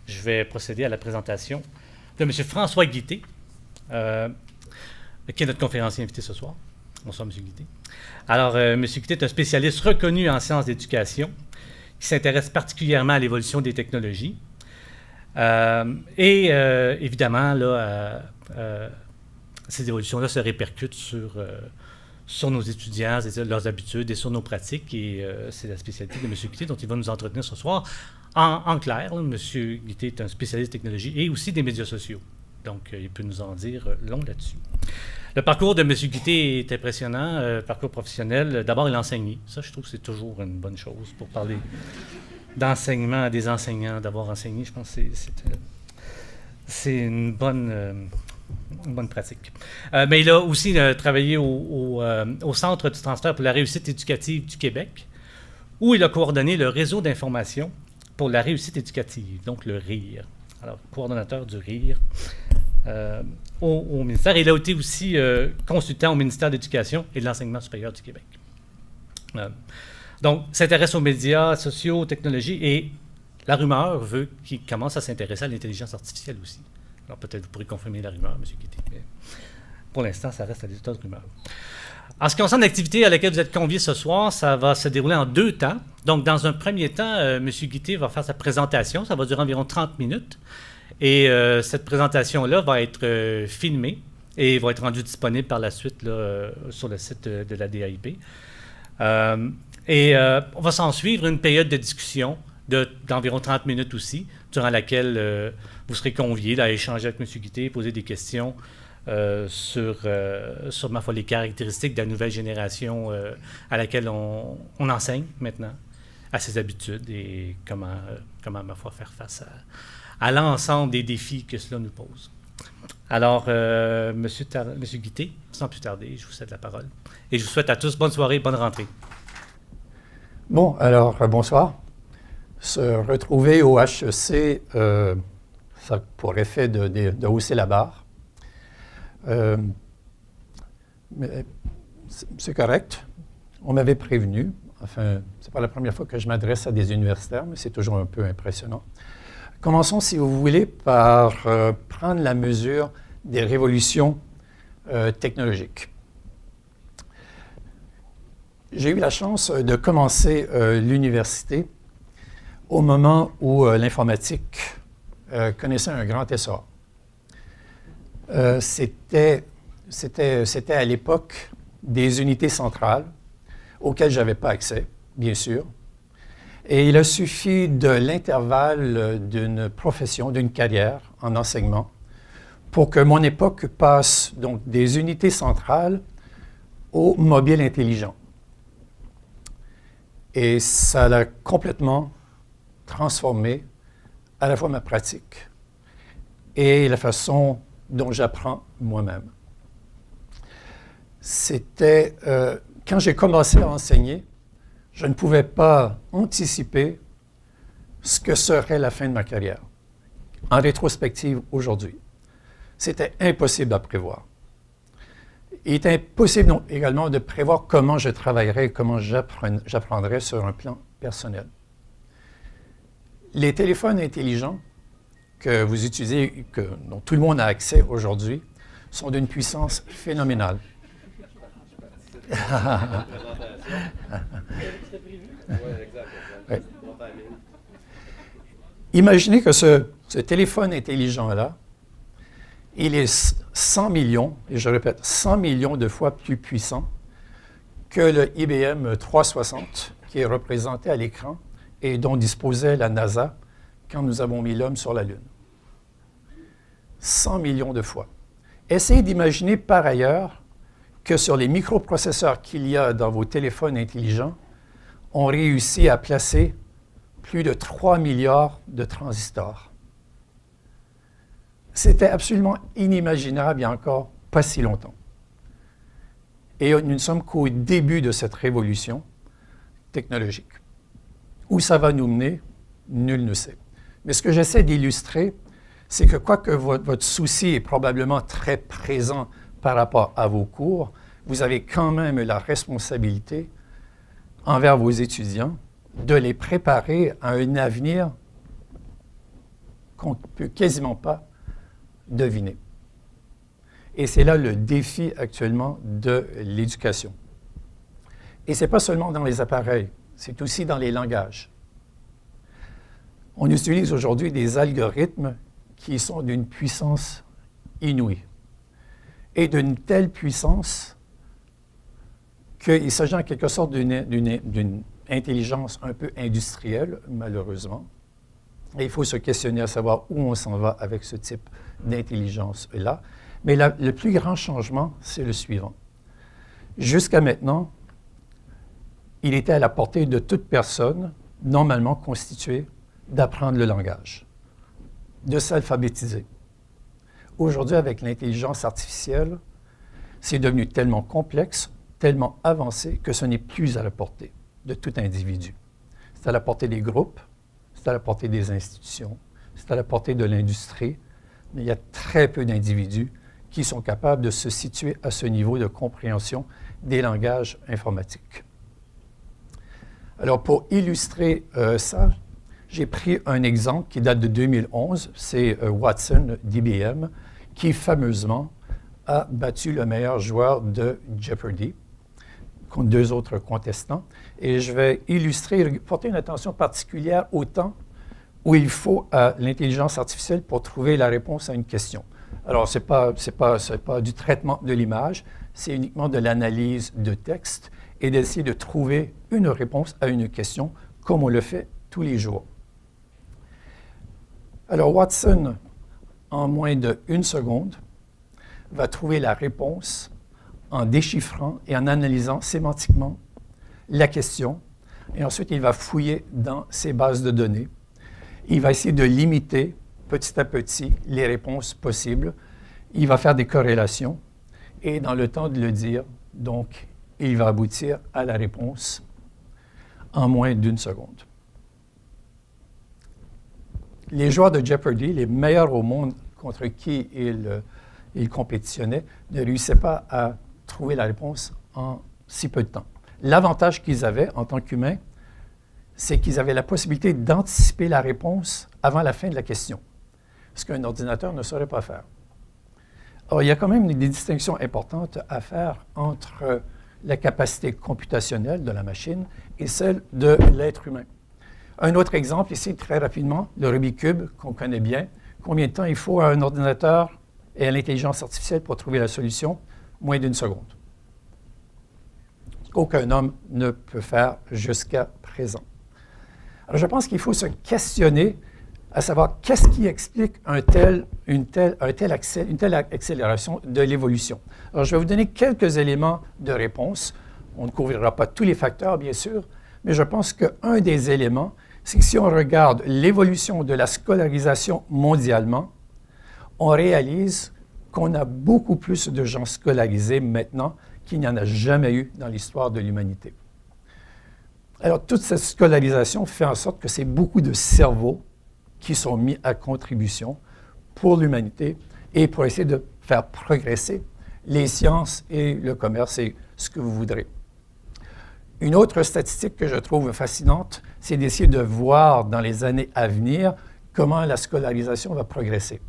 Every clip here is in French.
je vais procéder à la présentation de M. François Guité, qui est notre conférencier invité ce soir. Bonsoir, M. Guité. Alors, M. Guité est un spécialiste reconnu en sciences d'éducation qui s'intéresse particulièrement à l'évolution des technologies. Évidemment, là, ces évolutions-là se répercutent sur nos étudiants, leurs habitudes et sur nos pratiques. Et c'est la spécialité de M. Guité dont il va nous entretenir ce soir. En clair, là, M. Guité est un spécialiste de technologie et aussi des médias sociaux. Donc, il peut nous en dire long là-dessus. Le parcours de M. Guité est impressionnant, parcours professionnel. D'abord, il a enseigné. Ça, je trouve que c'est toujours une bonne chose pour parler d'enseignement à des enseignants, d'avoir enseigné. Je pense que c'est une bonne pratique. Mais il a aussi travaillé au Centre du transfert pour la réussite éducative du Québec, où il a coordonné le réseau d'information pour la réussite éducative, donc le RIR. Alors, coordonnateur du RIR au ministère. Il a été aussi consultant au ministère de l'Éducation et de l'Enseignement supérieur du Québec. Donc, s'intéresse aux médias sociaux, aux technologies, et la rumeur veut qu'il commence à s'intéresser à l'intelligence artificielle aussi. Alors, peut-être vous pourrez confirmer la rumeur, M. Guité, mais pour l'instant, ça reste à l'état de rumeur. En ce qui concerne l'activité à laquelle vous êtes conviés ce soir, ça va se dérouler en 2 temps. Donc, dans un premier temps, M. Guité va faire sa présentation. Ça va durer environ 30 minutes. Et cette présentation-là va être filmée et va être rendue disponible par la suite là, sur le site de la DAIP. On va s'en suivre une période de discussion d'environ 30 minutes aussi, durant laquelle vous serez conviés à échanger avec M. Guité, poser des questions sur ma foi, les caractéristiques de la nouvelle génération à laquelle on enseigne maintenant, à ses habitudes et comment ma foi, faire face à l'ensemble des défis que cela nous pose. Alors, M. Guité, sans plus tarder, je vous cède la parole. Et je vous souhaite à tous bonne soirée, bonne rentrée. Bon, alors, bonsoir. Se retrouver au HEC, ça a pour effet de hausser la barre. Mais c'est correct. On m'avait prévenu. Enfin, c'est pas la première fois que je m'adresse à des universitaires, mais c'est toujours un peu impressionnant. Commençons, si vous voulez, par prendre la mesure des révolutions technologiques. J'ai eu la chance de commencer l'université au moment où l'informatique connaissait un grand essor. C'était à l'époque des unités centrales auxquelles je n'avais pas accès, bien sûr. Et il a suffi de l'intervalle d'une profession, d'une carrière en enseignement, pour que mon époque passe donc des unités centrales au mobile intelligent. Et ça a complètement transformé à la fois ma pratique et la façon dont j'apprends moi-même. C'était, quand j'ai commencé à enseigner, je ne pouvais pas anticiper ce que serait la fin de ma carrière. En rétrospective, aujourd'hui, c'était impossible à prévoir. Il est impossible également de prévoir comment je travaillerais, comment j'apprendrais sur un plan personnel. Les téléphones intelligents que vous utilisez, dont tout le monde a accès aujourd'hui, sont d'une puissance phénoménale. Ouais. Imaginez que ce téléphone intelligent-là, il est 100 millions, et je répète, 100 millions de fois plus puissant que le IBM 360 qui est représenté à l'écran et dont disposait la NASA quand nous avons mis l'homme sur la Lune. 100 millions de fois. Essayez d'imaginer par ailleurs que sur les microprocesseurs qu'il y a dans vos téléphones intelligents, on réussit à placer plus de 3 milliards de transistors. C'était absolument inimaginable il y a encore pas si longtemps. Et nous ne sommes qu'au début de cette révolution technologique. Où ça va nous mener, nul ne sait. Mais ce que j'essaie d'illustrer, c'est que quoique votre souci est probablement très présent par rapport à vos cours, vous avez quand même la responsabilité envers vos étudiants de les préparer à un avenir qu'on ne peut quasiment pas deviner. Et c'est là le défi actuellement de l'éducation. Et ce n'est pas seulement dans les appareils, c'est aussi dans les langages. On utilise aujourd'hui des algorithmes qui sont d'une puissance inouïe. Et d'une telle puissance qu'il s'agit en quelque sorte d'une intelligence un peu industrielle, malheureusement. Et il faut se questionner à savoir où on s'en va avec ce type d'intelligence-là. Mais le plus grand changement, c'est le suivant. Jusqu'à maintenant, il était à la portée de toute personne normalement constituée d'apprendre le langage, de s'alphabétiser. Aujourd'hui, avec l'intelligence artificielle, c'est devenu tellement complexe, tellement avancé que ce n'est plus à la portée de tout individu. C'est à la portée des groupes, c'est à la portée des institutions, c'est à la portée de l'industrie, mais il y a très peu d'individus qui sont capables de se situer à ce niveau de compréhension des langages informatiques. Alors, pour illustrer ça, j'ai pris un exemple qui date de 2011, c'est Watson d'IBM, qui fameusement a battu le meilleur joueur de Jeopardy contre 2 autres contestants. Et je vais illustrer, porter une attention particulière au temps où il faut à l'intelligence artificielle pour trouver la réponse à une question. Alors, ce n'est pas du traitement de l'image, c'est uniquement de l'analyse de texte et d'essayer de trouver une réponse à une question comme on le fait tous les jours. Alors, Watson, en moins d'1 seconde, va trouver la réponse en déchiffrant et en analysant sémantiquement la question. Et ensuite, il va fouiller dans ses bases de données. Il va essayer de limiter petit à petit les réponses possibles. Il va faire des corrélations. Et dans le temps de le dire, donc, il va aboutir à la réponse en moins d'1 seconde. Les joueurs de Jeopardy, les meilleurs au monde contre qui ils compétitionnaient, ne réussissaient pas à trouver la réponse en si peu de temps. L'avantage qu'ils avaient en tant qu'humains, c'est qu'ils avaient la possibilité d'anticiper la réponse avant la fin de la question, ce qu'un ordinateur ne saurait pas faire. Or, il y a quand même des distinctions importantes à faire entre la capacité computationnelle de la machine et celle de l'être humain. Un autre exemple ici, très rapidement, le Rubik's Cube, qu'on connaît bien. Combien de temps il faut à un ordinateur et à l'intelligence artificielle pour trouver la solution? Moins d'1 seconde. Qu'aucun homme ne peut faire jusqu'à présent. Alors, je pense qu'il faut se questionner à savoir qu'est-ce qui explique une telle accélération de l'évolution. Alors, je vais vous donner quelques éléments de réponse. On ne couvrira pas tous les facteurs, bien sûr, mais je pense qu'un des éléments, c'est que si on regarde l'évolution de la scolarisation mondialement, on réalise qu'on a beaucoup plus de gens scolarisés maintenant qu'il n'y en a jamais eu dans l'histoire de l'humanité. Alors, toute cette scolarisation fait en sorte que c'est beaucoup de cerveaux qui sont mis à contribution pour l'humanité et pour essayer de faire progresser les sciences et le commerce et ce que vous voudrez. Une autre statistique que je trouve fascinante, c'est d'essayer de voir dans les années à venir comment la scolarisation va progresser.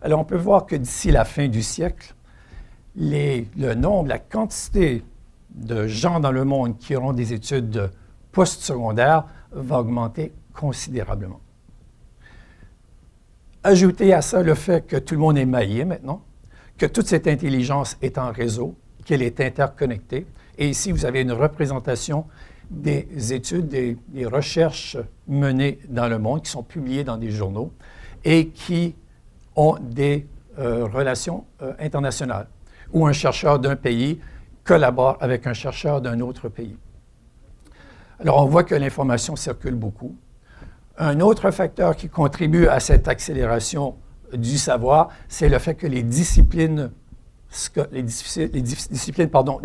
Alors, on peut voir que d'ici la fin du siècle, le nombre, la quantité de gens dans le monde qui auront des études postsecondaires va augmenter considérablement. Ajoutez à ça le fait que tout le monde est maillé maintenant, que toute cette intelligence est en réseau, qu'elle est interconnectée. Et ici, vous avez une représentation des études, des recherches menées dans le monde, qui sont publiées dans des journaux et qui ont des relations internationales, où un chercheur d'un pays collabore avec un chercheur d'un autre pays. Alors, on voit que l'information circule beaucoup. Un autre facteur qui contribue à cette accélération du savoir, c'est le fait que les disciplines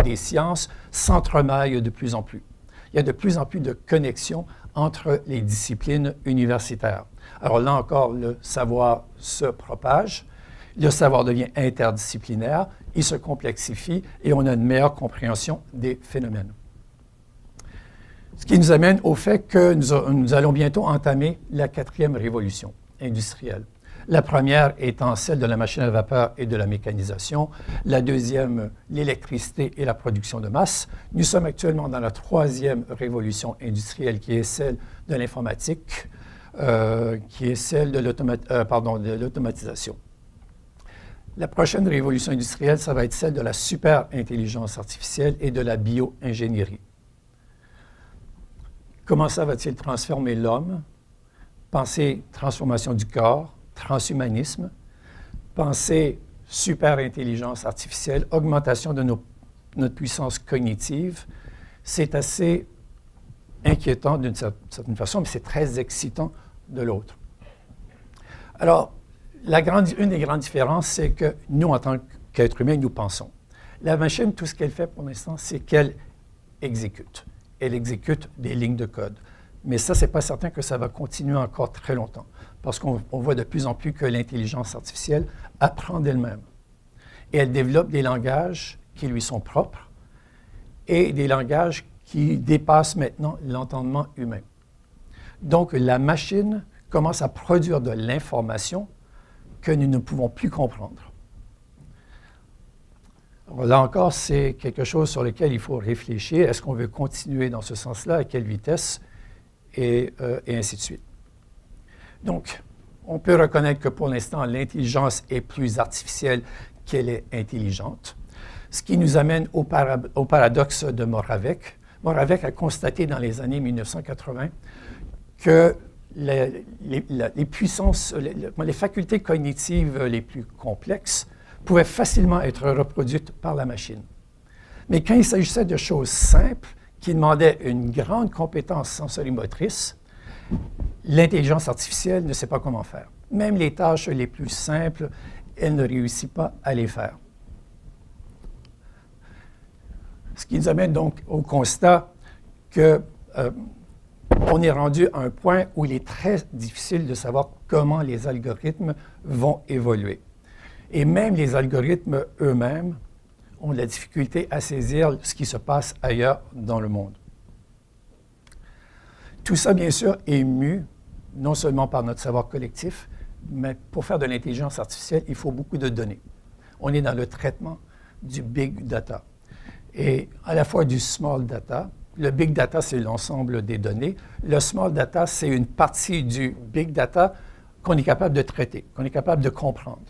des sciences s'entremaillent de plus en plus. Il y a de plus en plus de connexions entre les disciplines universitaires. Alors là encore, le savoir se propage, le savoir devient interdisciplinaire, il se complexifie et on a une meilleure compréhension des phénomènes. Ce qui nous amène au fait que nous allons bientôt entamer la 4e révolution. industrielles. La première étant celle de la machine à vapeur et de la mécanisation. La deuxième, l'électricité et la production de masse. Nous sommes actuellement dans la troisième révolution industrielle qui est celle de l'informatique, qui est celle de l'automatisation. La prochaine révolution industrielle, ça va être celle de la super-intelligence artificielle et de la bio-ingénierie. Comment ça va-t-il transformer l'homme? Pensez transformation du corps, transhumanisme, pensez super-intelligence artificielle, augmentation de notre puissance cognitive. C'est assez inquiétant d'une certaine façon, mais c'est très excitant de l'autre. Alors, une des grandes différences, c'est que nous, en tant qu'êtres humains, nous pensons. La machine, tout ce qu'elle fait pour l'instant, c'est qu'elle exécute. Elle exécute des lignes de code. Mais ça, ce n'est pas certain que ça va continuer encore très longtemps, parce qu'on voit de plus en plus que l'intelligence artificielle apprend d'elle-même. Et elle développe des langages qui lui sont propres et des langages qui dépassent maintenant l'entendement humain. Donc, la machine commence à produire de l'information que nous ne pouvons plus comprendre. Alors, là encore, c'est quelque chose sur lequel il faut réfléchir. Est-ce qu'on veut continuer dans ce sens-là? À quelle vitesse? Et ainsi de suite. Donc, on peut reconnaître que pour l'instant, l'intelligence est plus artificielle qu'elle est intelligente, ce qui nous amène au paradoxe de Moravec. Moravec a constaté dans les années 1980 que les puissances, les facultés cognitives les plus complexes pouvaient facilement être reproduites par la machine. Mais quand il s'agissait de choses simples, qui demandaient une grande compétence sensorimotrice, l'intelligence artificielle ne sait pas comment faire. Même les tâches les plus simples, elle ne réussit pas à les faire. Ce qui nous amène donc au constat que on est rendu à un point où il est très difficile de savoir comment les algorithmes vont évoluer. Et même les algorithmes eux-mêmes ont de la difficulté à saisir ce qui se passe ailleurs dans le monde. Tout ça, bien sûr, est mu non seulement par notre savoir collectif, mais pour faire de l'intelligence artificielle, il faut beaucoup de données. On est dans le traitement du big data et à la fois du small data. Le big data, c'est l'ensemble des données. Le small data, c'est une partie du big data qu'on est capable de traiter, qu'on est capable de comprendre.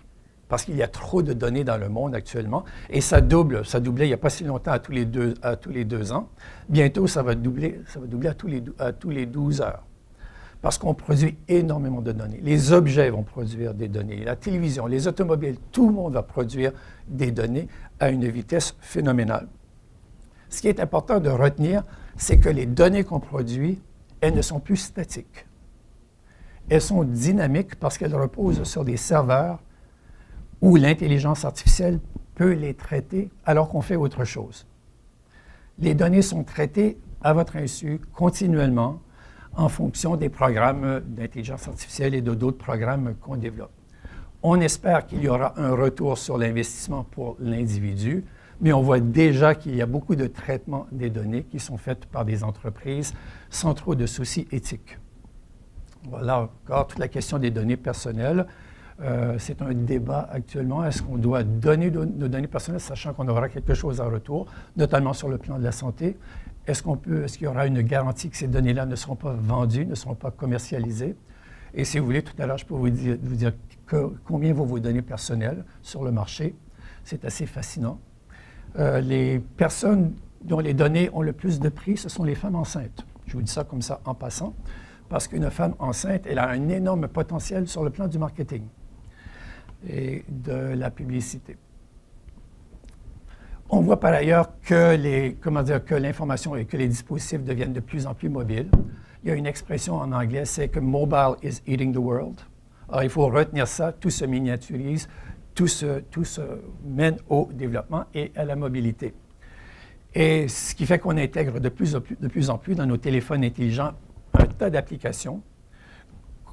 Parce qu'il y a trop de données dans le monde actuellement, et ça doublait il n'y a pas si longtemps à tous les 2 ans. Bientôt, ça va doubler à tous les 12 heures. Parce qu'on produit énormément de données. Les objets vont produire des données, la télévision, les automobiles, tout le monde va produire des données à une vitesse phénoménale. Ce qui est important de retenir, c'est que les données qu'on produit, elles ne sont plus statiques. Elles sont dynamiques parce qu'elles reposent sur des serveurs où l'intelligence artificielle peut les traiter alors qu'on fait autre chose. Les données sont traitées à votre insu continuellement en fonction des programmes d'intelligence artificielle et d'autres programmes qu'on développe. On espère qu'il y aura un retour sur l'investissement pour l'individu, mais on voit déjà qu'il y a beaucoup de traitements des données qui sont faits par des entreprises sans trop de soucis éthiques. Voilà encore toute la question des données personnelles. C'est un débat actuellement. Est-ce qu'on doit donner nos données personnelles, sachant qu'on aura quelque chose en retour, notamment sur le plan de la santé? Est-ce qu'il y aura une garantie que ces données-là ne seront pas vendues, ne seront pas commercialisées? Et si vous voulez, tout à l'heure, je peux vous dire combien vaut vos données personnelles sur le marché. C'est assez fascinant. Les personnes dont les données ont le plus de prix, ce sont les femmes enceintes. Je vous dis ça comme ça en passant, parce qu'une femme enceinte, elle a un énorme potentiel sur le plan du marketing et de la publicité. On voit par ailleurs que l'information et que les dispositifs deviennent de plus en plus mobiles. Il y a une expression en anglais, c'est que « mobile is eating the world ». Alors, il faut retenir ça, tout se miniaturise, tout se mène au développement et à la mobilité. Et ce qui fait qu'on intègre de plus en plus dans nos téléphones intelligents un tas d'applications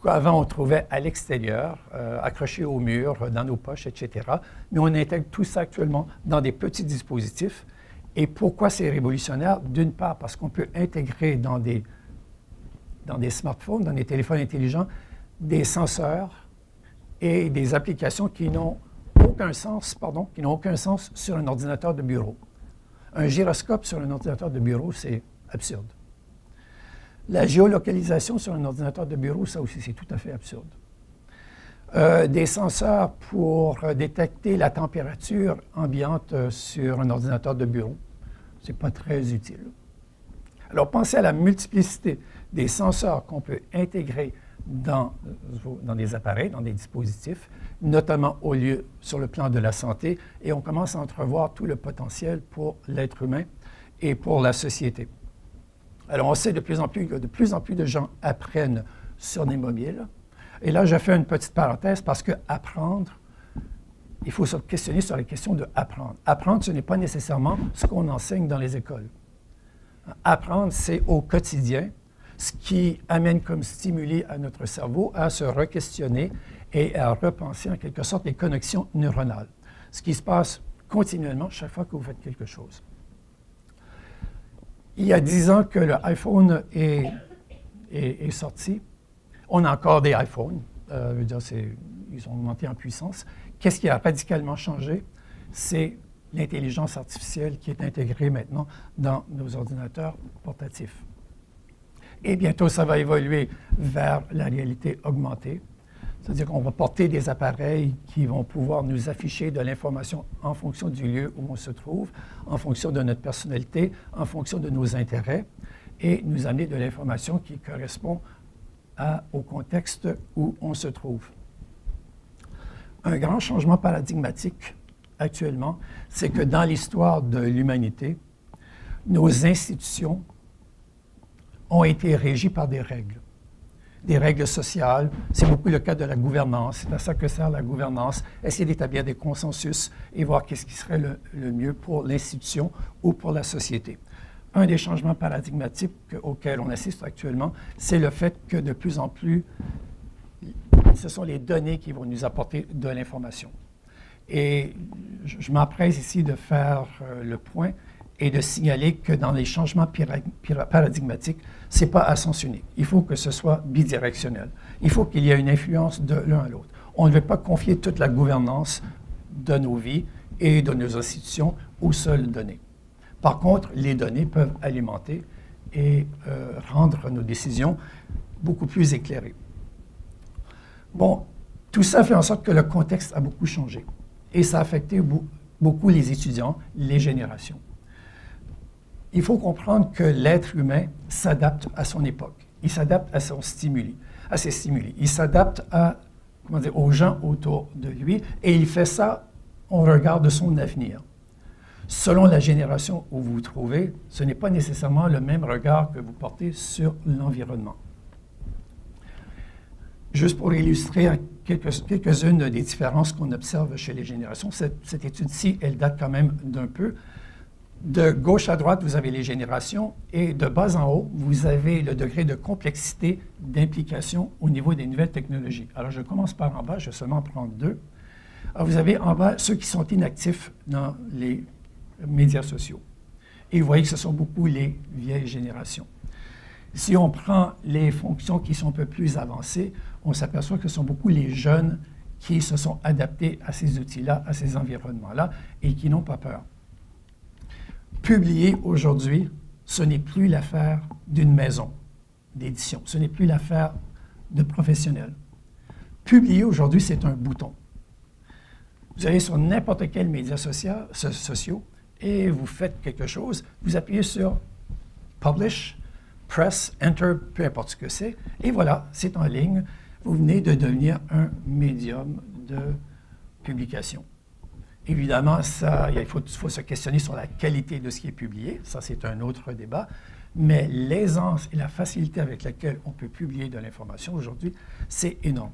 qu'avant on trouvait à l'extérieur, accrochées au mur, dans nos poches, etc. Mais on intègre tout ça actuellement dans des petits dispositifs. Et pourquoi c'est révolutionnaire? D'une part, parce qu'on peut intégrer dans des smartphones, dans des téléphones intelligents, des senseurs et des applications qui n'ont aucun sens sur un ordinateur de bureau. Un gyroscope sur un ordinateur de bureau, c'est absurde. La géolocalisation sur un ordinateur de bureau, ça aussi, c'est tout à fait absurde. Des senseurs pour détecter la température ambiante sur un ordinateur de bureau, ce n'est pas très utile. Alors, pensez à la multiplicité des senseurs qu'on peut intégrer dans des appareils, dans des dispositifs, notamment sur le plan de la santé, et on commence à entrevoir tout le potentiel pour l'être humain et pour la société. Alors, on sait de plus en plus de gens apprennent sur des mobiles. Et là, je fais une petite parenthèse parce que apprendre, il faut se questionner sur la question de apprendre. Apprendre, ce n'est pas nécessairement ce qu'on enseigne dans les écoles. Apprendre, c'est au quotidien, ce qui amène comme stimuli à notre cerveau à se re-questionner et à repenser en quelque sorte les connexions neuronales. Ce qui se passe continuellement chaque fois que vous faites quelque chose. Il y a 10 ans que l'iPhone est sorti. On a encore des iPhones. Ils ont augmenté en puissance. Qu'est-ce qui a radicalement changé? C'est l'intelligence artificielle qui est intégrée maintenant dans nos ordinateurs portatifs. Et bientôt, ça va évoluer vers la réalité augmentée. C'est-à-dire qu'on va porter des appareils qui vont pouvoir nous afficher de l'information en fonction du lieu où on se trouve, en fonction de notre personnalité, en fonction de nos intérêts, et nous amener de l'information qui correspond au contexte où on se trouve. Un grand changement paradigmatique actuellement, c'est que dans l'histoire de l'humanité, nos institutions ont été régies par des règles sociales. C'est beaucoup le cas de la gouvernance. C'est à ça que sert la gouvernance. Essayer d'établir des consensus et voir qu'est-ce qui serait le mieux pour l'institution ou pour la société. Un des changements paradigmatiques auxquels on assiste actuellement, c'est le fait que de plus en plus, ce sont les données qui vont nous apporter de l'information. Et je m'empresse ici de faire le point et de signaler que dans les changements paradigmatiques, ce n'est pas à sens unique. Il faut que ce soit bidirectionnel. Il faut qu'il y ait une influence de l'un à l'autre. On ne veut pas confier toute la gouvernance de nos vies et de nos institutions aux seules données. Par contre, les données peuvent alimenter et rendre nos décisions beaucoup plus éclairées. Bon, tout ça fait en sorte que le contexte a beaucoup changé et ça a affecté beaucoup les étudiants, les générations. Il faut comprendre que l'être humain s'adapte à son époque. Il s'adapte à ses stimuli. Il s'adapte aux gens autour de lui et il fait ça au regard de son avenir. Selon la génération où vous vous trouvez, ce n'est pas nécessairement le même regard que vous portez sur l'environnement. Juste pour illustrer quelques-unes des différences qu'on observe chez les générations, cette étude-ci, elle date quand même d'un peu. De gauche à droite, vous avez les générations et de bas en haut, vous avez le degré de complexité d'implication au niveau des nouvelles technologies. Alors, je commence par en bas, je vais seulement prendre deux. Alors, vous avez en bas ceux qui sont inactifs dans les médias sociaux. Et vous voyez que ce sont beaucoup les vieilles générations. Si on prend les fonctions qui sont un peu plus avancées, on s'aperçoit que ce sont beaucoup les jeunes qui se sont adaptés à ces outils-là, à ces environnements-là, et qui n'ont pas peur. Publier aujourd'hui, ce n'est plus l'affaire d'une maison d'édition, ce n'est plus l'affaire de professionnels. Publier aujourd'hui, c'est un bouton. Vous allez sur n'importe quel média sociaux et vous faites quelque chose, vous appuyez sur Publish, Press, Enter, peu importe ce que c'est, et voilà, c'est en ligne. Vous venez de devenir un médium de publication. Évidemment, il faut se questionner sur la qualité de ce qui est publié. Ça, c'est un autre débat. Mais l'aisance et la facilité avec laquelle on peut publier de l'information aujourd'hui, c'est énorme.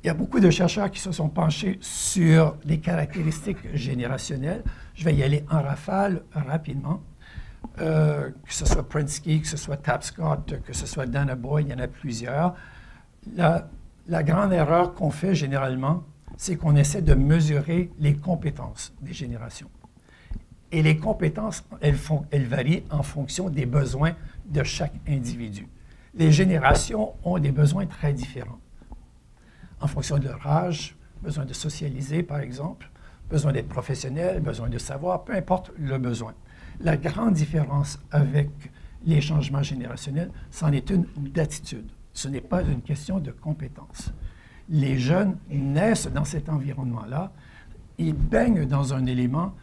Il y a beaucoup de chercheurs qui se sont penchés sur les caractéristiques générationnelles. Je vais y aller en rafale rapidement. Que ce soit Prensky, que ce soit Tapscott, que ce soit Dana Boyd, il y en a plusieurs. La grande erreur qu'on fait généralement, c'est qu'on essaie de mesurer les compétences des générations. Et les compétences, elles varient en fonction des besoins de chaque individu. Les générations ont des besoins très différents. En fonction de leur âge, besoin de socialiser, par exemple, besoin d'être professionnel, besoin de savoir, peu importe le besoin. La grande différence avec les changements générationnels, c'en est une d'attitude. Ce n'est pas une question de compétence. Les jeunes naissent dans cet environnement-là, ils baignent dans un élément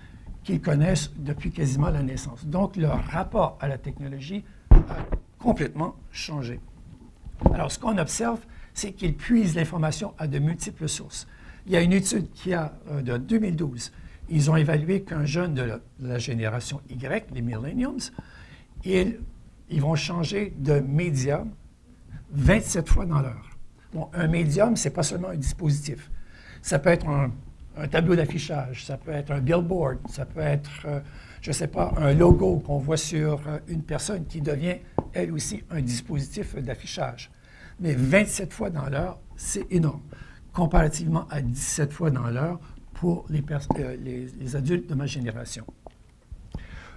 qu'ils connaissent depuis quasiment la naissance. Donc, leur rapport à la technologie a complètement changé. Alors, ce qu'on observe, c'est qu'ils puisent l'information à de multiples sources. Il y a une étude de 2012. Ils ont évalué qu'un jeune de la génération Y, les millennials, ils vont changer de médium 27 fois dans l'heure. Bon, un médium, ce n'est pas seulement un dispositif. Ça peut être un tableau d'affichage, ça peut être un billboard, ça peut être, je ne sais pas, un logo qu'on voit sur une personne qui devient, elle aussi, un dispositif d'affichage. Mais 27 fois dans l'heure, c'est énorme, comparativement à 17 fois dans l'heure pour les adultes de ma génération.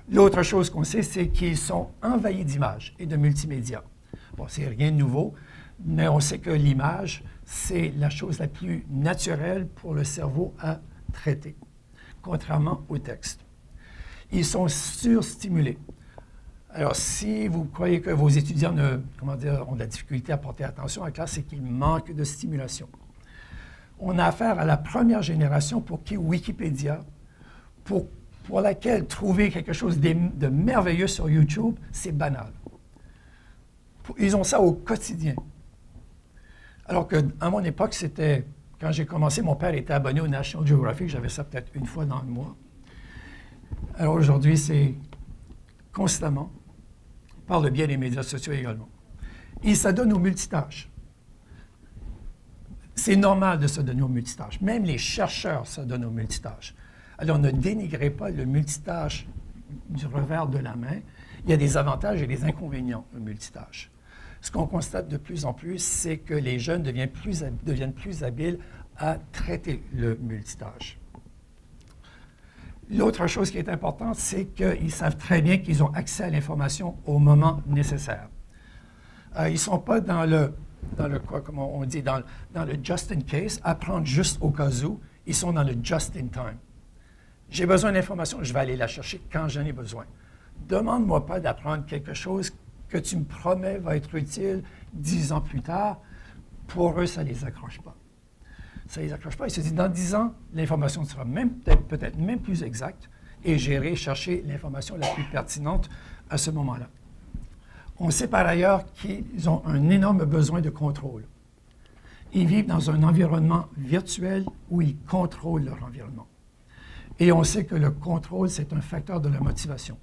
L'autre chose qu'on sait, c'est qu'ils sont envahis d'images et de multimédia. Bon, c'est rien de nouveau, mais on sait que l'image, c'est la chose la plus naturelle pour le cerveau à traiter, contrairement au texte. Ils sont surstimulés. Alors, si vous croyez que vos étudiants ont de la difficulté à porter attention à la classe, c'est qu'ils manquent de stimulation. On a affaire à la première génération pour qui Wikipédia, pour laquelle trouver quelque chose de merveilleux sur YouTube, c'est banal. Ils ont ça au quotidien. Alors qu'à mon époque, quand j'ai commencé, mon père était abonné au National Geographic, j'avais ça peut-être une fois dans le mois. Alors aujourd'hui, c'est constamment, par le biais des médias sociaux également. Et ça donne aux multitâches. C'est normal de se donner aux multitâches. Même les chercheurs se donnent aux multitâches. Alors, ne dénigrez pas le multitâche du revers de la main. Il y a des avantages et des inconvénients au multitâche. Ce qu'on constate de plus en plus, c'est que les jeunes deviennent plus habiles à traiter le multitâche. L'autre chose qui est importante, c'est qu'ils savent très bien qu'ils ont accès à l'information au moment nécessaire. Ils ne sont pas dans le just in case, apprendre juste au cas où. Ils sont dans le just in time. J'ai besoin d'informations, je vais aller la chercher quand j'en ai besoin. Demande-moi pas d'apprendre quelque chose que tu me promets va être utile 10 ans plus tard. Pour eux, ça ne les accroche pas. Ça ne les accroche pas. Ils se disent, dans 10 ans, l'information sera peut-être même plus exacte et j'irai chercher l'information la plus pertinente à ce moment-là. On sait par ailleurs qu'ils ont un énorme besoin de contrôle. Ils vivent dans un environnement virtuel où ils contrôlent leur environnement. Et on sait que le contrôle, c'est un facteur de la motivation,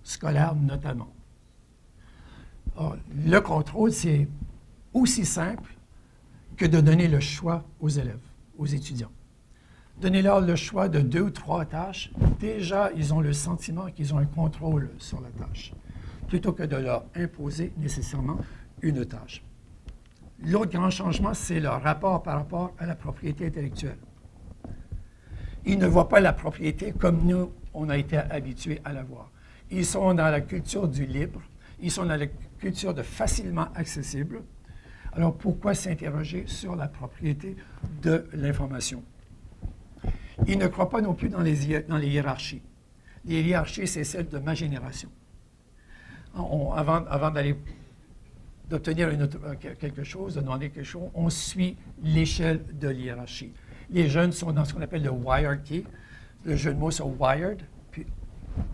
scolaire notamment. Or, le contrôle, c'est aussi simple que de donner le choix aux élèves, aux étudiants. Donnez-leur le choix de 2 ou 3 tâches, déjà, ils ont le sentiment qu'ils ont un contrôle sur la tâche, plutôt que de leur imposer nécessairement une tâche. L'autre grand changement, c'est leur rapport par rapport à la propriété intellectuelle. Ils ne voient pas la propriété comme nous, on a été habitués à la voir. Ils sont dans la culture du libre, ils sont dans la culture de facilement accessible. Alors, pourquoi s'interroger sur la propriété de l'information? Ils ne croient pas non plus dans les hiérarchies. Les hiérarchies, c'est celle de ma génération. Avant d'obtenir quelque chose, de demander quelque chose, on suit l'échelle de l'hiérarchie. Les jeunes sont dans ce qu'on appelle le hierarchy. Le jeu de mots sur wired, puis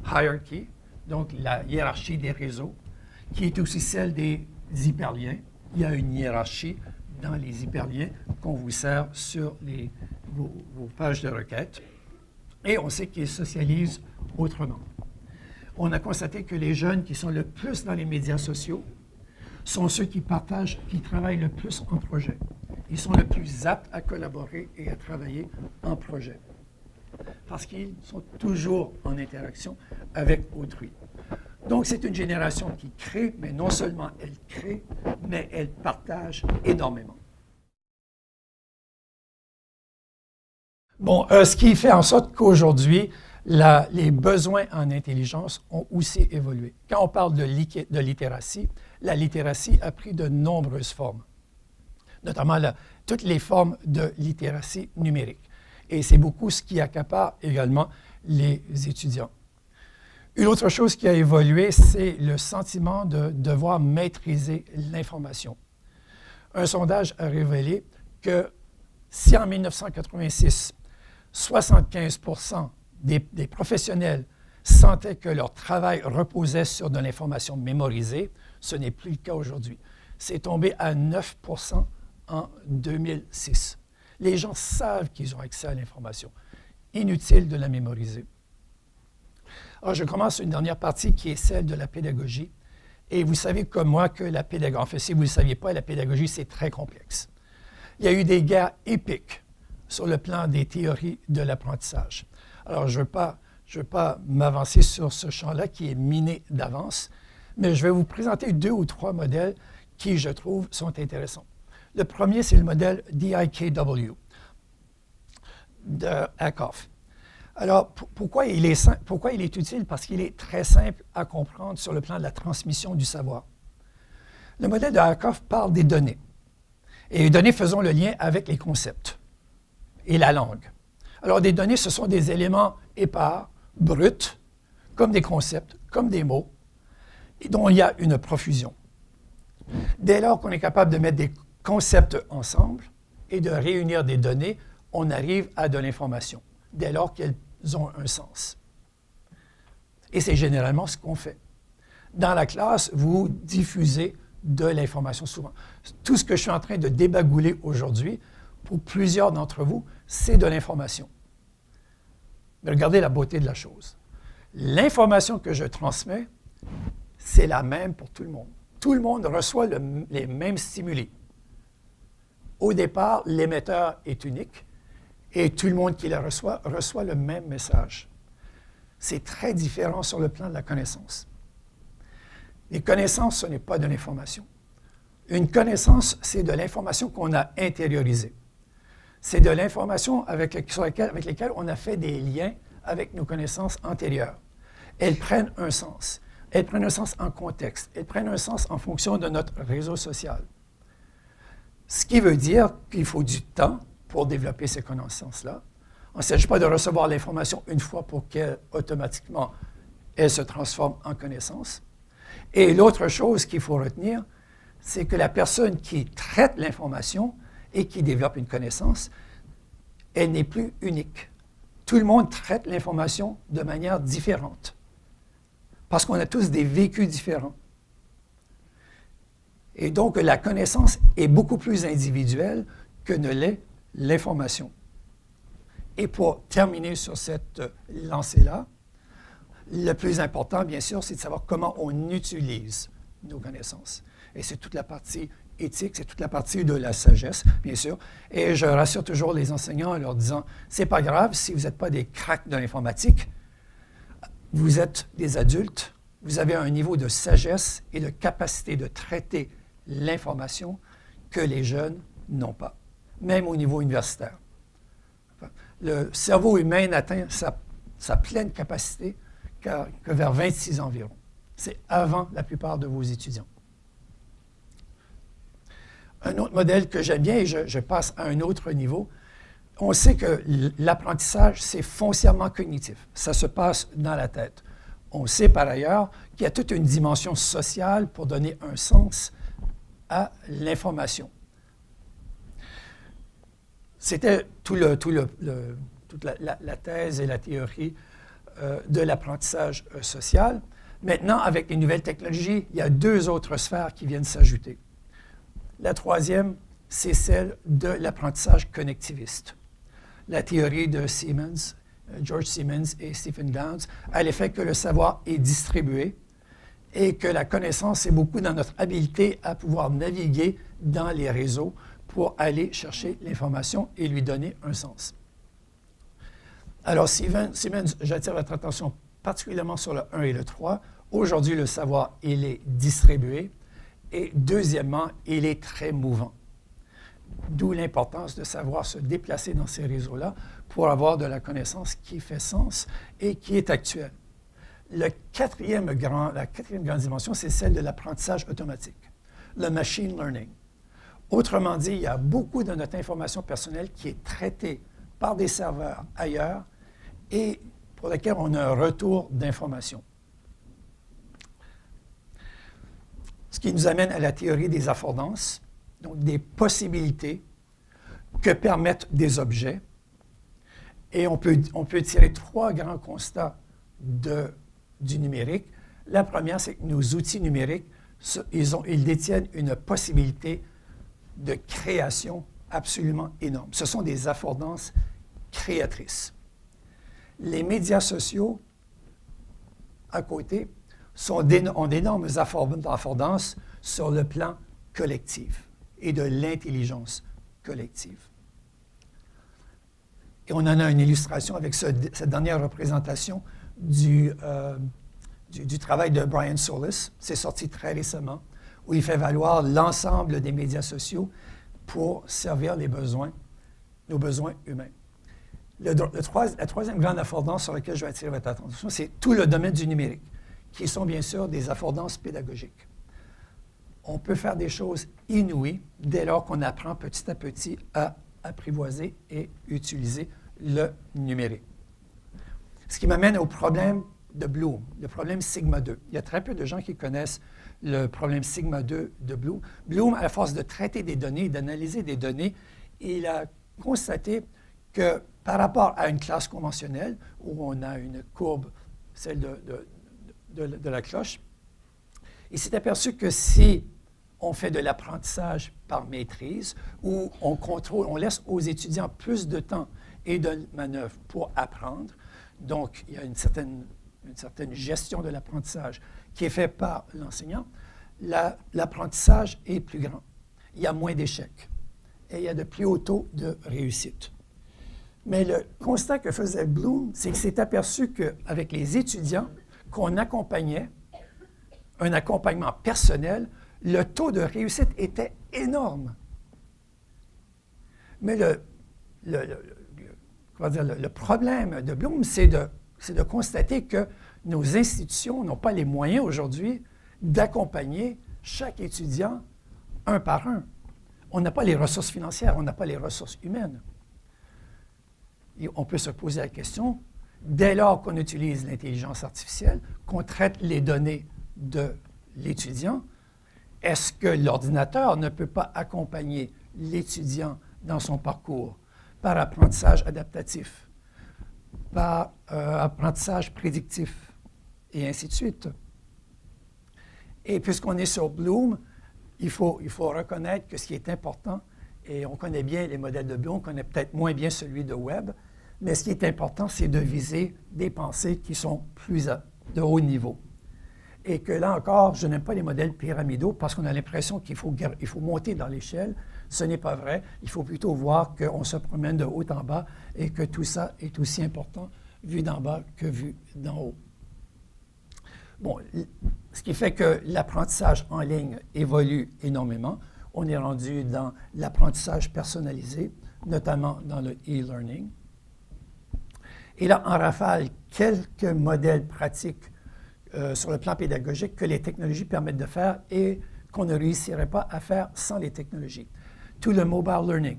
hierarchy, donc la hiérarchie des réseaux, qui est aussi celle des hyperliens. Il y a une hiérarchie dans les hyperliens qu'on vous sert sur vos pages de requête. Et on sait qu'ils socialisent autrement. On a constaté que les jeunes qui sont le plus dans les médias sociaux sont ceux qui travaillent le plus en projet. Ils sont le plus aptes à collaborer et à travailler en projet. Parce qu'ils sont toujours en interaction avec autrui. Donc, c'est une génération qui crée, mais non seulement elle crée, mais elle partage énormément. Bon, ce qui fait en sorte qu'aujourd'hui, les besoins en intelligence ont aussi évolué. Quand on parle de littératie, la littératie a pris de nombreuses formes, notamment toutes les formes de littératie numérique. Et c'est beaucoup ce qui accapare également les étudiants. Une autre chose qui a évolué, c'est le sentiment de devoir maîtriser l'information. Un sondage a révélé que si en 1986, 75% des professionnels sentaient que leur travail reposait sur de l'information mémorisée, ce n'est plus le cas aujourd'hui. C'est tombé à 9% en 2006. Les gens savent qu'ils ont accès à l'information. Inutile de la mémoriser. Alors, je commence une dernière partie qui est celle de la pédagogie. Et vous savez comme moi que la pédagogie, en fait, si vous ne le saviez pas, la pédagogie, c'est très complexe. Il y a eu des guerres épiques sur le plan des théories de l'apprentissage. Alors, je ne veux pas m'avancer sur ce champ-là qui est miné d'avance, mais je vais vous présenter 2 ou 3 modèles qui, je trouve, sont intéressants. Le premier, c'est le modèle DIKW de Ackoff. Alors, pourquoi il est utile? Parce qu'il est très simple à comprendre sur le plan de la transmission du savoir. Le modèle de Ackoff parle des données. Et les données, faisons le lien avec les concepts et la langue. Alors, des données, ce sont des éléments épars, bruts, comme des concepts, comme des mots, et dont il y a une profusion. Dès lors qu'on est capable de mettre des concepts ensemble et de réunir des données, on arrive à de l'information, dès lors qu'elles ont un sens. Et c'est généralement ce qu'on fait. Dans la classe, vous diffusez de l'information souvent. Tout ce que je suis en train de débagouler aujourd'hui, pour plusieurs d'entre vous, c'est de l'information. Mais regardez la beauté de la chose. L'information que je transmets, c'est la même pour tout le monde. Tout le monde reçoit les mêmes stimuli. Au départ, l'émetteur est unique et tout le monde qui la reçoit le même message. C'est très différent sur le plan de la connaissance. Les connaissances, ce n'est pas de l'information. Une connaissance, c'est de l'information qu'on a intériorisée. C'est de l'information avec lesquelles on a fait des liens avec nos connaissances antérieures. Elles prennent un sens. Elles prennent un sens en contexte. Elles prennent un sens en fonction de notre réseau social. Ce qui veut dire qu'il faut du temps pour développer ces connaissances-là. Il ne s'agit pas de recevoir l'information une fois pour qu'elle, automatiquement, elle se transforme en connaissance. Et l'autre chose qu'il faut retenir, c'est que la personne qui traite l'information et qui développe une connaissance, elle n'est plus unique. Tout le monde traite l'information de manière différente, parce qu'on a tous des vécus différents. Et donc, la connaissance est beaucoup plus individuelle que ne l'est l'information. Et pour terminer sur cette lancée-là, le plus important, bien sûr, c'est de savoir comment on utilise nos connaissances. Et c'est toute la partie éthique, c'est toute la partie de la sagesse, bien sûr. Et je rassure toujours les enseignants en leur disant, c'est pas grave si vous n'êtes pas des cracks de l'informatique, vous êtes des adultes, vous avez un niveau de sagesse et de capacité de traiter l'information que les jeunes n'ont pas, même au niveau universitaire. Le cerveau humain n'atteint sa pleine capacité que vers 26 ans environ. C'est avant la plupart de vos étudiants. Un autre modèle que j'aime bien, et je passe à un autre niveau, on sait que l'apprentissage, c'est foncièrement cognitif. Ça se passe dans la tête. On sait par ailleurs qu'il y a toute une dimension sociale pour donner un sens à l'information. C'était toute la thèse et la théorie de l'apprentissage social. Maintenant, avec les nouvelles technologies, il y a 2 autres sphères qui viennent s'ajouter. La troisième, c'est celle de l'apprentissage connectiviste. La théorie de Siemens, George Siemens et Stephen Downes, a l'effet que le savoir est distribué et que la connaissance est beaucoup dans notre habileté à pouvoir naviguer dans les réseaux pour aller chercher l'information et lui donner un sens. Alors, Siemens, j'attire votre attention particulièrement sur le 1 et le 3. Aujourd'hui, le savoir, il est distribué. Et deuxièmement, il est très mouvant. D'où l'importance de savoir se déplacer dans ces réseaux-là pour avoir de la connaissance qui fait sens et qui est actuelle. La quatrième grande dimension, c'est celle de l'apprentissage automatique, le machine learning. Autrement dit, il y a beaucoup de notre information personnelle qui est traitée par des serveurs ailleurs et pour laquelle on a un retour d'informations. Ce qui nous amène à la théorie des affordances, donc des possibilités que permettent des objets. Et on peut tirer 3 grands constats du numérique. La première, c'est que nos outils numériques, ils détiennent une possibilité de création absolument énorme. Ce sont des affordances créatrices. Les médias sociaux, à côté, ont d'énormes affordances sur le plan collectif et de l'intelligence collective. Et on en a une illustration avec cette dernière représentation du travail de Brian Solis. C'est sorti très récemment, où il fait valoir l'ensemble des médias sociaux pour servir nos besoins humains. La troisième grande affordance sur laquelle je vais attirer votre attention, c'est tout le domaine du numérique, qui sont bien sûr des affordances pédagogiques. On peut faire des choses inouïes dès lors qu'on apprend petit à petit à apprivoiser et utiliser le numérique. Ce qui m'amène au problème de Bloom, le problème sigma 2. Il y a très peu de gens qui connaissent le problème sigma 2 de Bloom. Bloom, à la force de traiter des données, d'analyser des données, il a constaté que par rapport à une classe conventionnelle, où on a une courbe, celle de la cloche, il s'est aperçu que si on fait de l'apprentissage par maîtrise, où on laisse aux étudiants plus de temps et de manœuvre pour apprendre, donc il y a une certaine gestion de l'apprentissage qui est faite par l'enseignant, l'apprentissage est plus grand. Il y a moins d'échecs et il y a de plus hauts taux de réussite. Mais le constat que faisait Bloom, c'est qu'il s'est aperçu qu'avec les étudiants qu'on accompagnait, un accompagnement personnel, le taux de réussite était énorme. Mais le problème de Bloom, c'est de constater que nos institutions n'ont pas les moyens aujourd'hui d'accompagner chaque étudiant un par un. On n'a pas les ressources financières, on n'a pas les ressources humaines. Et on peut se poser la question, dès lors qu'on utilise l'intelligence artificielle, qu'on traite les données de l'étudiant, est-ce que l'ordinateur ne peut pas accompagner l'étudiant dans son parcours par apprentissage adaptatif, par apprentissage prédictif, et ainsi de suite? Et puisqu'on est sur Bloom, il faut reconnaître que ce qui est important, et on connaît bien les modèles de Bloom, on connaît peut-être moins bien celui de Webb, mais ce qui est important, c'est de viser des pensées qui sont de haut niveau. Et que là encore, je n'aime pas les modèles pyramidaux parce qu'on a l'impression qu'il faut monter dans l'échelle. Ce n'est pas vrai. Il faut plutôt voir qu'on se promène de haut en bas et que tout ça est aussi important vu d'en bas que vu d'en haut. Bon, ce qui fait que l'apprentissage en ligne évolue énormément. On est rendu dans l'apprentissage personnalisé, notamment dans le e-learning. Et là, en rafale, quelques modèles pratiques sur le plan pédagogique que les technologies permettent de faire et qu'on ne réussirait pas à faire sans les technologies. Tout le mobile learning,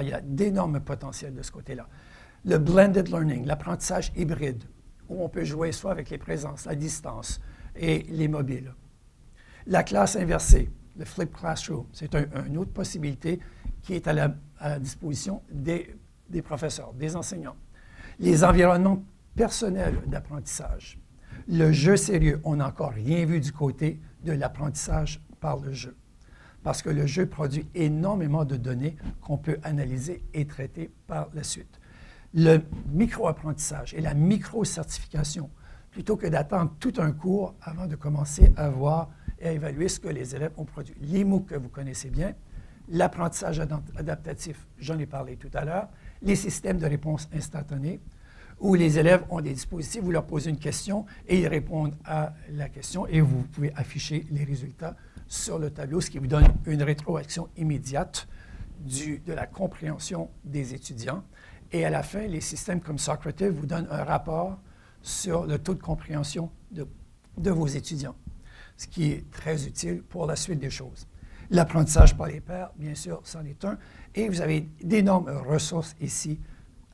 il y a d'énormes potentiels de ce côté-là. Le blended learning, l'apprentissage hybride, où on peut jouer soit avec les présences, la distance et les mobiles. La classe inversée, le flipped classroom, c'est une autre possibilité qui est à la disposition des professeurs, des enseignants. Les environnements personnels d'apprentissage. Le jeu sérieux, on n'a encore rien vu du côté de l'apprentissage par le jeu. Parce que le jeu produit énormément de données qu'on peut analyser et traiter par la suite. Le micro-apprentissage et la micro-certification, plutôt que d'attendre tout un cours avant de commencer à voir et à évaluer ce que les élèves ont produit. Les MOOC que vous connaissez bien, l'apprentissage adaptatif, j'en ai parlé tout à l'heure, les systèmes de réponse instantanée, où les élèves ont des dispositifs, vous leur posez une question et ils répondent à la question et vous pouvez afficher les résultats sur le tableau, ce qui vous donne une rétroaction immédiate de la compréhension des étudiants. Et à la fin, les systèmes comme Socrative vous donnent un rapport sur le taux de compréhension de vos étudiants, ce qui est très utile pour la suite des choses. L'apprentissage par les pairs, bien sûr, c'en est un. Et vous avez d'énormes ressources ici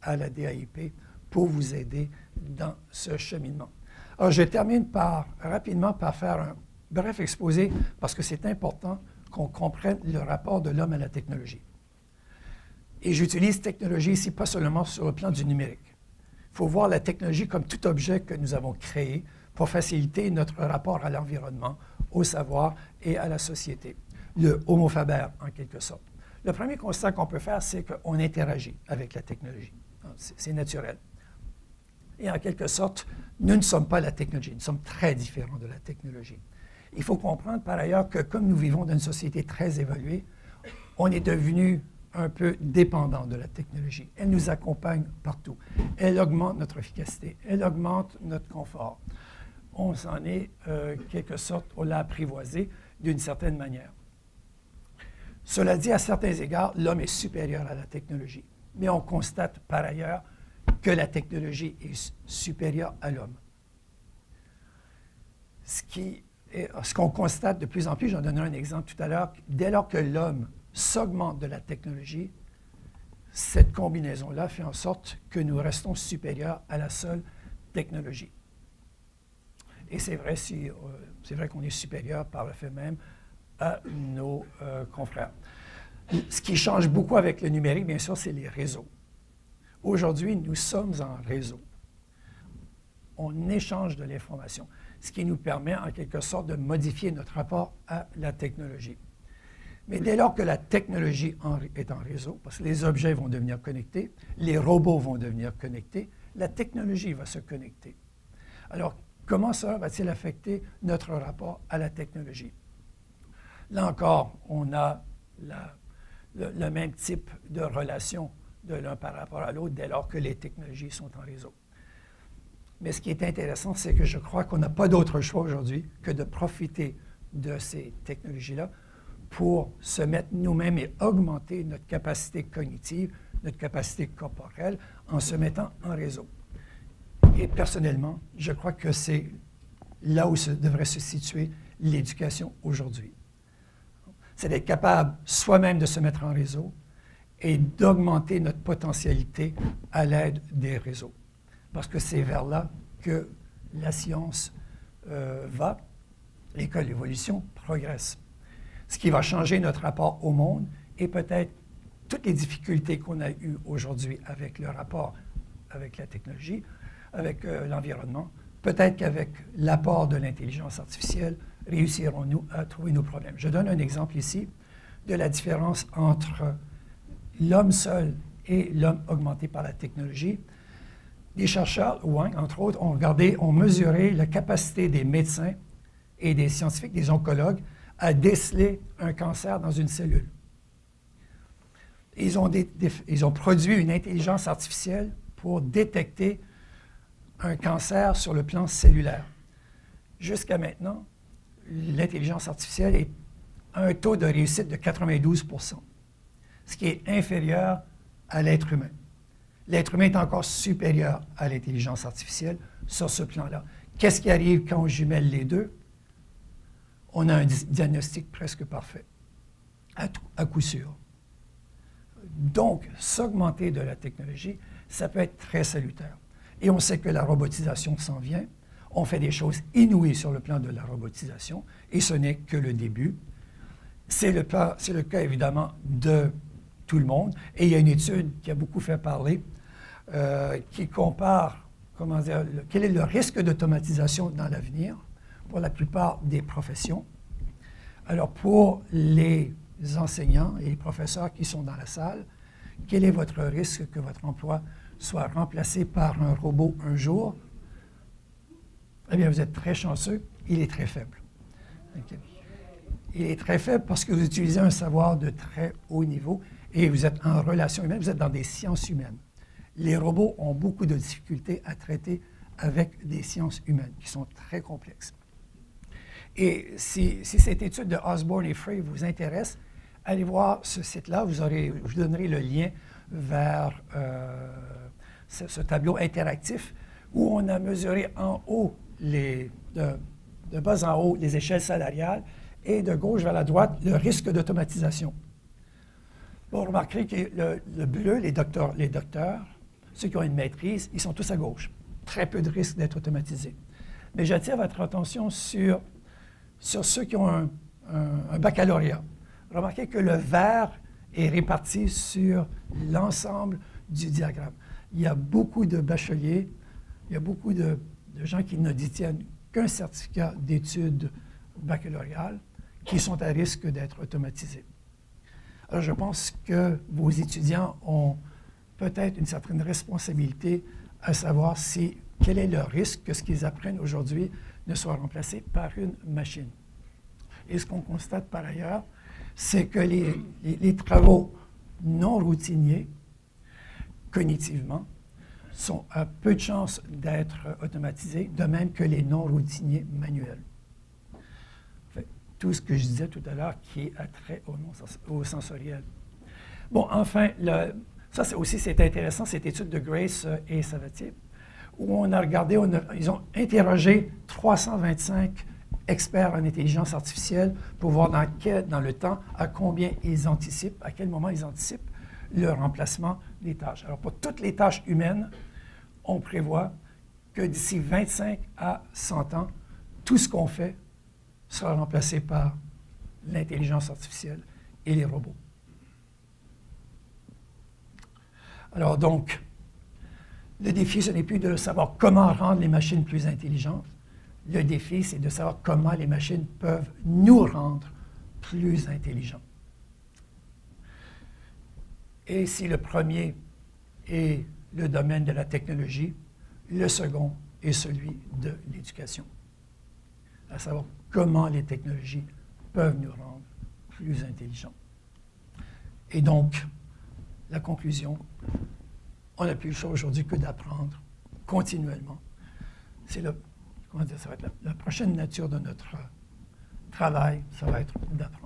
à la DAIP pour vous aider dans ce cheminement. Alors, je termine rapidement par faire un bref exposé parce que c'est important qu'on comprenne le rapport de l'homme à la technologie. Et j'utilise technologie ici pas seulement sur le plan du numérique. Il faut voir la technologie comme tout objet que nous avons créé pour faciliter notre rapport à l'environnement, au savoir et à la société. Le homo faber, en quelque sorte. Le premier constat qu'on peut faire, c'est qu'on interagit avec la technologie. C'est naturel. Et en quelque sorte, nous ne sommes pas la technologie, nous sommes très différents de la technologie. Il faut comprendre par ailleurs que comme nous vivons dans une société très évoluée, on est devenu un peu dépendant de la technologie. Elle nous accompagne partout. Elle augmente notre efficacité, elle augmente notre confort. On s'en est, quelque sorte, on l'a apprivoisé d'une certaine manière. Cela dit, à certains égards, l'homme est supérieur à la technologie. Mais on constate par ailleurs que la technologie est supérieure à l'homme. Ce qu'on constate de plus en plus, j'en donnerai un exemple tout à l'heure, dès lors que l'homme s'augmente de la technologie, cette combinaison-là fait en sorte que nous restons supérieurs à la seule technologie. Et c'est vrai qu'on est supérieur par le fait même à nos confrères. Ce qui change beaucoup avec le numérique, bien sûr, c'est les réseaux. Aujourd'hui, nous sommes en réseau. On échange de l'information, ce qui nous permet en quelque sorte de modifier notre rapport à la technologie. Mais dès lors que la technologie est en réseau, parce que les objets vont devenir connectés, les robots vont devenir connectés, la technologie va se connecter. Alors, comment ça va-t-il affecter notre rapport à la technologie? Là encore, on a le même type de relation de l'un par rapport à l'autre dès lors que les technologies sont en réseau. Mais ce qui est intéressant, c'est que je crois qu'on n'a pas d'autre choix aujourd'hui que de profiter de ces technologies-là pour se mettre nous-mêmes et augmenter notre capacité cognitive, notre capacité corporelle en se mettant en réseau. Et personnellement, je crois que c'est là où devrait se situer l'éducation aujourd'hui. C'est d'être capable soi-même de se mettre en réseau et d'augmenter notre potentialité à l'aide des réseaux. Parce que c'est vers là que la science va et que l'évolution progresse. Ce qui va changer notre rapport au monde et peut-être toutes les difficultés qu'on a eues aujourd'hui avec le rapport avec la technologie, avec l'environnement, peut-être qu'avec l'apport de l'intelligence artificielle, réussirons-nous à trouver nos problèmes. Je donne un exemple ici de la différence entre l'homme seul et l'homme augmenté par la technologie. Des chercheurs, Wang, entre autres, ont mesuré la capacité des médecins et des scientifiques, des oncologues, à déceler un cancer dans une cellule. Ils ont produit une intelligence artificielle pour détecter un cancer sur le plan cellulaire. Jusqu'à maintenant, l'intelligence artificielle a un taux de réussite de 92 %, ce qui est inférieur à l'être humain. L'être humain est encore supérieur à l'intelligence artificielle sur ce plan-là. Qu'est-ce qui arrive quand on jumelle les deux? On a un diagnostic presque parfait, à coup sûr. Donc, s'augmenter de la technologie, ça peut être très salutaire. Et on sait que la robotisation s'en vient. On fait des choses inouïes sur le plan de la robotisation, et ce n'est que le début. C'est le cas évidemment de tout le monde. Et il y a une étude qui a beaucoup fait parler, qui compare, quel est le risque d'automatisation dans l'avenir pour la plupart des professions. Alors, pour les enseignants et les professeurs qui sont dans la salle, quel est votre risque que votre emploi soit remplacé par un robot un jour? Eh bien, vous êtes très chanceux, il est très faible. Okay. Il est très faible parce que vous utilisez un savoir de très haut niveau et vous êtes en relation humaine, vous êtes dans des sciences humaines. Les robots ont beaucoup de difficultés à traiter avec des sciences humaines qui sont très complexes. Et si cette étude de Osborne et Frey vous intéresse, allez voir ce site-là. Je vous donnerai le lien vers ce tableau interactif où on a mesuré en haut, de bas en haut, les échelles salariales, et de gauche vers la droite, le risque d'automatisation. Vous remarquerez que le bleu, les docteurs, ceux qui ont une maîtrise, ils sont tous à gauche. Très peu de risque d'être automatisés. Mais j'attire votre attention sur ceux qui ont un baccalauréat. Remarquez que le vert est réparti sur l'ensemble du diagramme. Il y a beaucoup de bacheliers, il y a beaucoup de gens qui ne détiennent qu'un certificat d'études baccalauréales qui sont à risque d'être automatisés. Alors, je pense que vos étudiants ont peut-être une certaine responsabilité à savoir quel est le risque que ce qu'ils apprennent aujourd'hui ne soit remplacé par une machine. Et ce qu'on constate par ailleurs, c'est que les travaux non routiniers, cognitivement, sont à peu de chances d'être automatisés, de même que les non routiniers manuels. Tout ce que je disais tout à l'heure qui est attrait au sensoriel. Bon, enfin, ça c'est intéressant, cette étude de Grace et Savatier, où on a regardé, ils ont interrogé 325 experts en intelligence artificielle pour voir dans le temps à combien ils anticipent, à quel moment ils anticipent le remplacement des tâches. Alors, pour toutes les tâches humaines, on prévoit que d'ici 25 à 100 ans, tout ce qu'on fait sera remplacé par l'intelligence artificielle et les robots. Alors donc, le défi, ce n'est plus de savoir comment rendre les machines plus intelligentes. Le défi, c'est de savoir comment les machines peuvent nous rendre plus intelligents. Et si le premier est le domaine de la technologie, le second est celui de l'éducation. À savoir comment les technologies peuvent nous rendre plus intelligents. Et donc, la conclusion, on n'a plus le choix aujourd'hui que d'apprendre continuellement. Ça va être la prochaine nature de notre travail, ça va être d'apprendre.